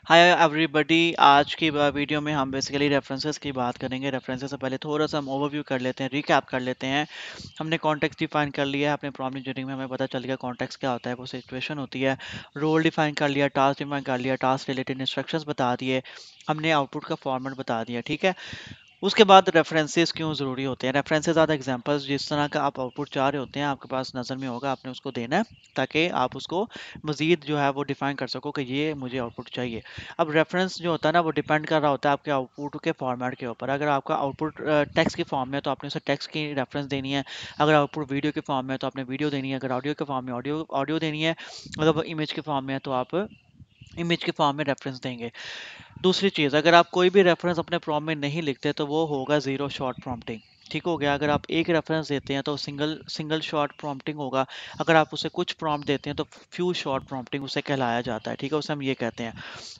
Hi everybody. आज की video में हम बेसिकली रेफरेंसेस की बात करेंगे। रेफरेंसेस से पहले थोड़ा सा हम ओवरव्यू कर लेते हैं, रिकैप कर लेते हैं। हमने कॉन्टेक्स्ट डिफाइन कर लिया है, अपने प्रॉब्लम इंजीनियरिंग में हमें पता चल गया कॉन्टेक्स्ट क्या होता है, वो सिचुएशन होती है। रोल डिफाइन कर लिया, टास्क डिफाइन कर लिया, टास्क रिलेटेड इंस्ट्रक्शंस बता दिए, हमने आउटपुट का फॉर्मेट बता दिया। ठीक है, उसके बाद रेफरेंसेस क्यों ज़रूरी होते हैं। रेफरेंसेस आर द एग्जांपल्स, जिस तरह का आप आउटपुट चाह रहे होते हैं आपके पास नज़र में होगा, आपने उसको देना है ताकि आप उसको मज़ीद जो है वो डिफाइन कर सको कि ये मुझे आउटपुट चाहिए। अब रेफरेंस जो होता है ना वो डिपेंड कर रहा होता है आपके आउटपुट के फॉर्मेट के ऊपर। अगर आपका आउटपुट टेक्स्ट के फॉर्म में है तो आपने उसे टेक्स्ट की रेफरेंस देनी है। अगर आउटपुट वीडियो के फॉर्म में है तो आपने वीडियो देनी है। अगर ऑडियो के फॉर्म में ऑडियो ऑडियो देनी है। मतलब इमेज के फॉर्म में है तो आप इमेज के फॉर्म में रेफरेंस देंगे। दूसरी चीज़, अगर आप कोई भी रेफरेंस अपने प्रॉम्प्ट में नहीं लिखते तो वो होगा ज़ीरो शॉट प्रॉम्प्टिंग। ठीक हो गया। अगर आप एक रेफरेंस देते हैं तो सिंगल सिंगल शॉट प्रॉम्प्टिंग होगा। अगर आप उसे कुछ प्रॉम्प्ट देते हैं तो फ्यू शॉट प्रॉम्प्टिंग उसे कहलाया जाता है। ठीक है, उसे हम ये कहते हैं।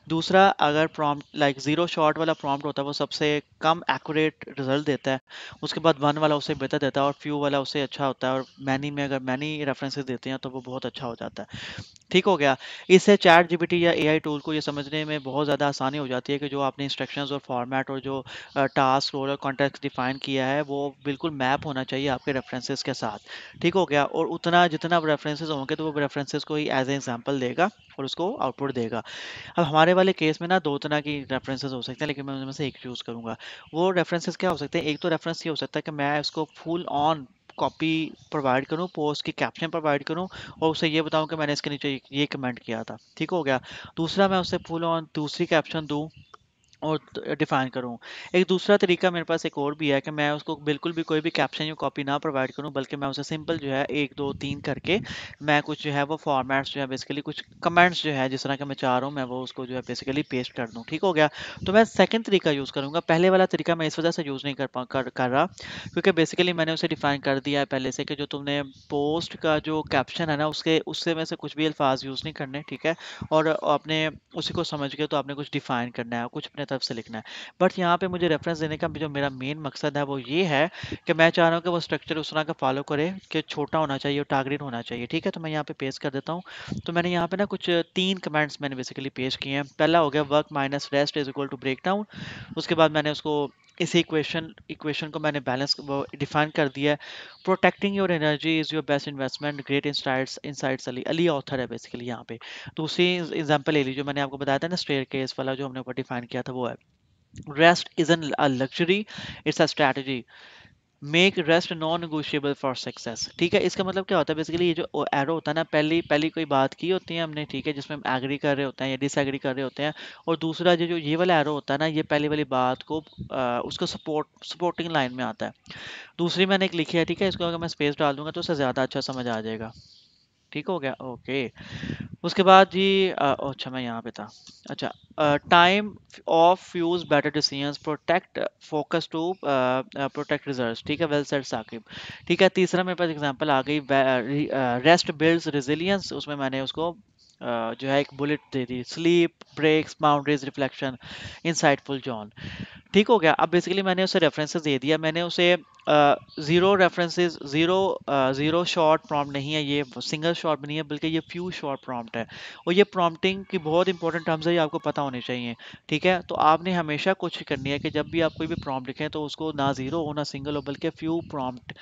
दूसरा, अगर प्रॉम्प्ट लाइक ज़ीरो शॉट वाला प्रॉम्प्ट होता है वो सबसे कम एक्यूरेट रिजल्ट देता है। उसके बाद वन वाला उसे बेहतर देता है और फ्यू वाला उसे अच्छा होता है। और मैनी में अगर मैनी रेफरेंसेस देते हैं तो वो बहुत अच्छा हो जाता है। ठीक हो गया। इससे चैट जीपीटी या एआई टूल को ये समझने में बहुत ज़्यादा आसानी हो जाती है कि जो आपने इंस्ट्रक्शंस और फॉर्मेट और जो टास्क रोल और कॉन्टेक्स्ट डिफाइन किया है वो बिल्कुल मैप होना चाहिए आपके रेफरेंसेस के साथ। ठीक हो गया। और उतना जितना रेफरेंसेस होंगे तो वो रेफरेंसेस को ही एज ए एग्जांपल देगा और उसको आउटपुट देगा। अब हमारे वाले केस में ना दो तरह की रेफरेंसेस हो सकते हैं, लेकिन मैं उनमें से एक चूज़ करूंगा। वो रेफरेंसेस क्या हो सकते हैं। एक तो रेफरेंस ये हो सकता है कि मैं उसको फुल ऑन कॉपी प्रोवाइड करूँ, पोस्ट की कैप्शन प्रोवाइड करूँ और उसे ये बताऊं कि मैंने इसके नीचे ये कमेंट किया था। ठीक हो गया। दूसरा, मैं उसे फुल ऑन दूसरी कैप्शन दूं और डिफाइन करूँ। एक दूसरा तरीका मेरे पास एक और भी है कि मैं उसको बिल्कुल भी कोई भी कैप्शन या कॉपी ना प्रोवाइड करूँ, बल्कि मैं उसे सिंपल जो है एक दो तीन करके मैं कुछ जो है वो फॉर्मेट्स जो है बेसिकली कुछ कमेंट्स जो है जिस तरह का मैं चाह रहा हूँ मैं वो उसको जो है बेसिकली पेस्ट कर दूँ। ठीक हो गया। तो मैं सेकंड तरीका यूज़ करूँगा। पहले वाला तरीका मैं इस वजह से यूज़ नहीं कर रहा क्योंकि बेसिकली मैंने उसे डिफाइन कर दिया है पहले से कि जो तुमने पोस्ट का जो कैप्शन है ना उसके उससे में से कुछ भी अल्फाज यूज़ नहीं करने। ठीक है, और आपने उसी को समझ के तो आपने कुछ डिफाइन करना है, कुछ अपने तरफ से लिखना है। बट यहाँ पे मुझे रेफरेंस देने का जो मेरा मेन मकसद है वो ये है कि मैं चाह रहा हूँ कि वो स्ट्रक्चर उस तरह का फॉलो करे कि छोटा होना चाहिए और टारगेट होना चाहिए। ठीक है, तो मैं यहाँ पे पेस्ट कर देता हूँ। तो मैंने यहाँ पे ना कुछ तीन कमेंट्स मैंने बेसिकली पेश किए हैं। पहला हो गया work minus rest is equal to break down. उसके बाद मैंने उसको इसी इक्वेशन इक्वेशन को मैंने बैलेंस वो डिफाइन कर दिया है। Protecting your energy is your best investment, great insights insights Ali Ali author है बेसिकली यहाँ पे। दूसरी एग्जांपल ले लीजिए, मैंने आपको बताया था ना स्टेयर केस वाला जो हमने ऊपर डिफाइन किया था वो है rest isn't a luxury, it's a strategy, make rest non negotiable for success. ठीक है, इसका मतलब क्या होता है बेसिकली ये जो एरो होता है ना, पहली पहली कोई बात की होती है हमने, ठीक है, जिसमें हम एग्री कर रहे होते हैं या डिसएग्री कर रहे होते हैं। और दूसरा जो जो ये वाला एरो होता है ना ये पहली वाली बात को उसको सपोर्टिंग लाइन में आता है। दूसरी मैंने एक लिखी है, ठीक है, इसको अगर मैं स्पेस डाल दूंगा तो उससे ज़्यादा अच्छा समझ आ जाएगा। ठीक हो गया, ओके। उसके बाद जी अच्छा मैं यहाँ पे था। अच्छा, time off fuels better decisions, protect focus to protect results. ठीक है, वेल सेड साकिब। ठीक है, तीसरा मेरे पास एग्जांपल आ गई रेस्ट बिल्ड्स रेजिलियंस। उसमें मैंने उसको जो है एक बुलेट दे दी, sleep breaks boundaries reflection insightful जॉन। ठीक हो गया। अब बेसिकली मैंने उसे रेफरेंसेस दे दिया, मैंने उसे zero references, zero short prompt नहीं है, ये सिंगल शॉर्ट भी नहीं है, बल्कि ये फ्यू शॉर्ट प्रॉम्प्ट है। और ये प्रॉम्प्टिंग की बहुत इंपॉर्टेंट टर्म्स है, ये आपको पता होने चाहिए। ठीक है, तो आपने हमेशा कोशिश करनी है कि जब भी आप कोई भी प्रॉम्प्ट लिखें तो उसको ना ज़ीरो हो ना सिंगल हो, बल्कि फ्यू प्रॉम्प्ट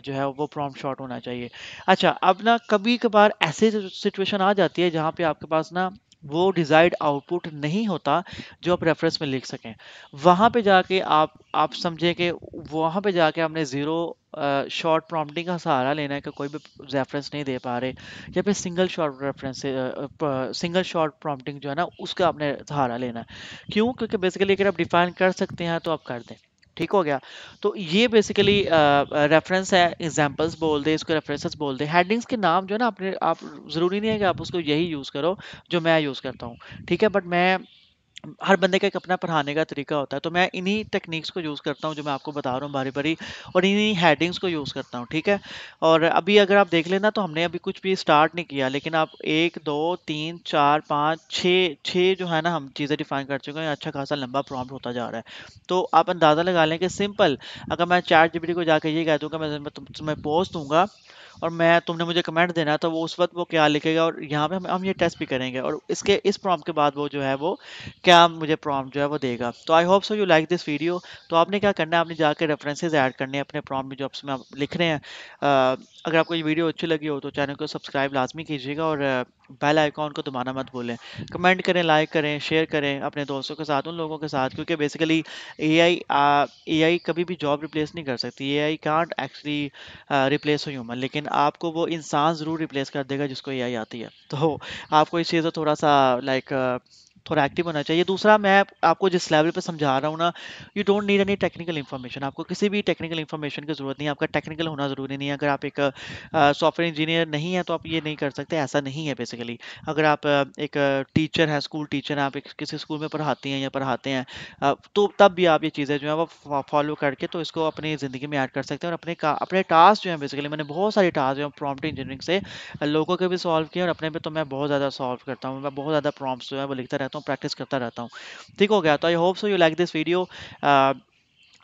जो है वो प्रॉम्प्ट शॉर्ट होना चाहिए। अच्छा, अब ना कभी कभार ऐसे सिचुएशन आ जाती है जहाँ पे आपके पास ना वो डिजायर्ड आउटपुट नहीं होता जो आप रेफरेंस में लिख सकें। वहाँ पे जाके आप समझे कि वहाँ पे जाके हमने ज़ीरो शॉर्ट प्रॉम्प्टिंग का सहारा लेना है कि कोई भी रेफरेंस नहीं दे पा रहे, या फिर single short reference single short prompting जो है ना उसका आपने सहारा लेना है। क्यों? क्योंकि बेसिकली अगर आप डिफाइन कर सकते हैं तो आप कर दें। ठीक हो गया। तो ये बेसिकली रेफरेंस है, एग्जांपल्स बोल दे, इसको रेफरेंसेस बोल दे। हेडिंग्स के नाम जो है ना अपने आप, ज़रूरी नहीं है कि आप उसको यही यूज़ करो जो मैं यूज़ करता हूँ। ठीक है, बट मैं हर बंदे का एक अपना पढ़ाने का तरीका होता है, तो मैं इन्हीं टेक्निक्स को यूज़ करता हूँ जो मैं आपको बता रहा हूँ बारी-बारी, और इन्हीं हेडिंग्स को यूज़ करता हूँ, ठीक है? और अभी अगर आप देख लें ना, तो हमने अभी कुछ भी स्टार्ट नहीं किया, लेकिन आप 1, 2, 3, 4, 5, 6 जो है ना, हम चीज़ें डिफाइन कर चुके हैं। अच्छा खासा लंबा प्रॉम्प्ट होता जा रहा है। तो आप अंदाज़ा लगा लें कि सिंपल, अगर मैं चैट जीपीटी को जाके ये कह दूँगा मैं तुम्हें पोस्ट दूँगा और मैं तुमने मुझे कमेंट देना है, तो वो उस वक़्त वो क्या लिखेगा, और यहाँ पे हम ये टेस्ट भी करेंगे, और इसके इस प्रॉम्प्ट के बाद वो जो है वो क्या मुझे प्रॉम्प्ट जो है वो देगा। तो आई hope so you like this video. तो आपने क्या करना है, आपने जाके रेफरेंसेस ऐड करने हैं अपने प्रॉम्प्ट में जो उसमें आप लिख रहे हैं। अगर आपको ये वीडियो अच्छी लगी हो तो चैनल को सब्सक्राइब लाजमी कीजिएगा, और बेल आइकॉन को दबाना मत भूलें। कमेंट करें, लाइक करें, शेयर करें अपने दोस्तों के साथ, उन लोगों के साथ, क्योंकि बेसिकली एआई कभी भी जॉब रिप्लेस नहीं कर सकती। AI can't actually replace human, लेकिन आपको वो इंसान ज़रूर रिप्लेस कर देगा जिसको एआई आती है। तो आपको इस चीज़ को थोड़ा सा लाइक थोड़ा एक्टिव होना चाहिए। दूसरा, मैं आपको जिस लेवल पे समझा रहा हूँ ना, you don't need any technical information. आपको किसी भी टेक्निकल इन्फॉर्मेशन की ज़रूरत नहीं है, आपका टेक्निकल होना ज़रूरी नहीं है। अगर आप एक सॉफ्टवेयर इंजीनियर नहीं है तो आप ये नहीं कर सकते, ऐसा नहीं है बेसिकली। अगर आप एक टीचर हैं, स्कूल टीचर हैं, आप एक किसी स्कूल में पढ़ाती हैं या पढ़ाते हैं, तो तब भी आप ये चीज़ें जो है वो फॉलो करके तो इसको अपनी ज़िंदगी में ऐड कर सकते हैं, और अपने टास्क जो हैं, बेसिकली मैंने बहुत सारे टास्क जो हैं प्रॉम्प्ट इंजीनियरिंग से लोगों के भी सॉल्व किए, और अपने पे तो मैं बहुत ज़्यादा सॉल्व करता हूँ। मैं बहुत ज़्यादा प्रॉम्प्ट्स जो है वो लिखता रहता हूँ, प्रैक्टिस करता रहता हूँ। ठीक हो गया? तो आई hope so you like this video.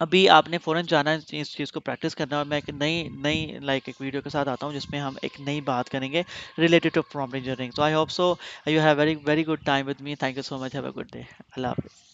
अभी आपने फ़ौरन जाना है इस चीज़ को प्रैक्टिस करना है, और मैं एक नई नई लाइक एक वीडियो के साथ आता हूँ जिसमें हम एक नई बात करेंगे related to prompt engineering. So I hope so you have very very good time with me. Thank you so much. Have a good day. अल्लाह हाफ़िज़।